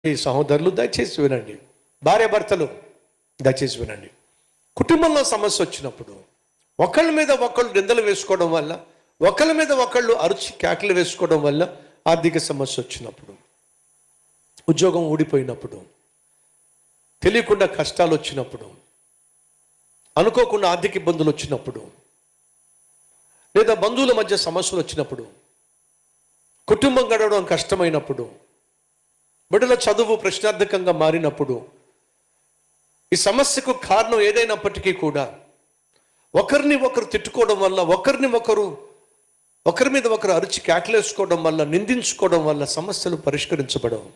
ఈ సహోదరులు దయచేసి వినండి, భార్యాభర్తలు దయచేసి వినండి. కుటుంబంలో సమస్య వచ్చినప్పుడు ఒకళ్ళ మీద ఒకళ్ళు నిందలు వేసుకోవడం వల్ల, ఒకళ్ళ మీద ఒకళ్ళు అరుచి కేకలు వేసుకోవడం వల్ల ఆర్థిక సమస్య వచ్చినప్పుడు, ఉద్యోగం ఊడిపోయినప్పుడు, తెలియకుండా కష్టాలు వచ్చినప్పుడు, అనుకోకుండా ఆర్థిక ఇబ్బందులు వచ్చినప్పుడు, లేదా బంధువుల మధ్య సమస్యలు వచ్చినప్పుడు, కుటుంబం గడవడం కష్టమైనప్పుడు, బిడ్డల చదువు ప్రశ్నార్థకంగా మారినప్పుడు, ఈ సమస్యకు కారణం ఏదైనప్పటికీ కూడా ఒకరిని ఒకరు తిట్టుకోవడం వల్ల, ఒకరి మీద ఒకరు అరిచి కేకలేసుకోవడం వల్ల, నిందించుకోవడం వల్ల సమస్యలు పరిష్కరించబడవు.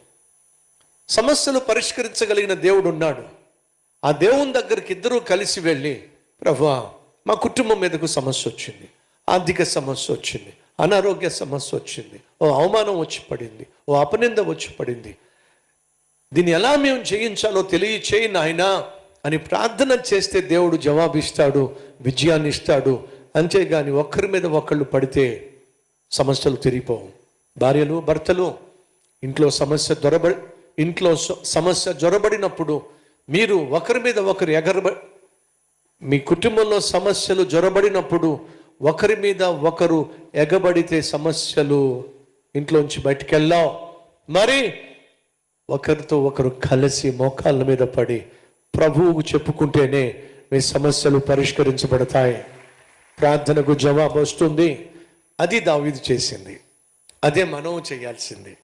సమస్యలు పరిష్కరించగలిగిన దేవుడు ఉన్నాడు. ఆ దేవుని దగ్గరికి ఇద్దరూ కలిసి వెళ్ళి, ప్రభువా మా కుటుంబం మీదకు సమస్య వచ్చింది, ఆర్థిక సమస్య వచ్చింది, అనారోగ్య సమస్య వచ్చింది, ఓ అవమానం వచ్చి పడింది, ఓ అపనింద వచ్చి పడింది, దీన్ని ఎలా మేము జయించాలో తెలియచేయి నాయనా అని ప్రార్థన చేస్తే దేవుడు జవాబిస్తాడు, విజయాన్ని ఇస్తాడు. అంతేగాని ఒకరి మీద ఒకళ్ళు పడితే సమస్యలు తిరిగిపోవు. భార్యలు భర్తలు ఇంట్లో సమస్య జ్వరబడినప్పుడు మీరు ఒకరి మీద ఒకరు మీ కుటుంబంలో సమస్యలు జ్వరబడినప్పుడు ఒకరి మీద ఒకరు ఎగబడితే సమస్యలు ఇంట్లోంచి బయటికి వెళ్ళావు. మరి ఒకరితో ఒకరు కలిసి మోకాళ్ళ మీద పడి ప్రభువుకు చెప్పుకుంటేనే మీ సమస్యలు పరిష్కరించబడతాయి, ప్రార్థనకు జవాబు వస్తుంది. అది దావీదు చేసింది, అదే మనం చేయాల్సింది.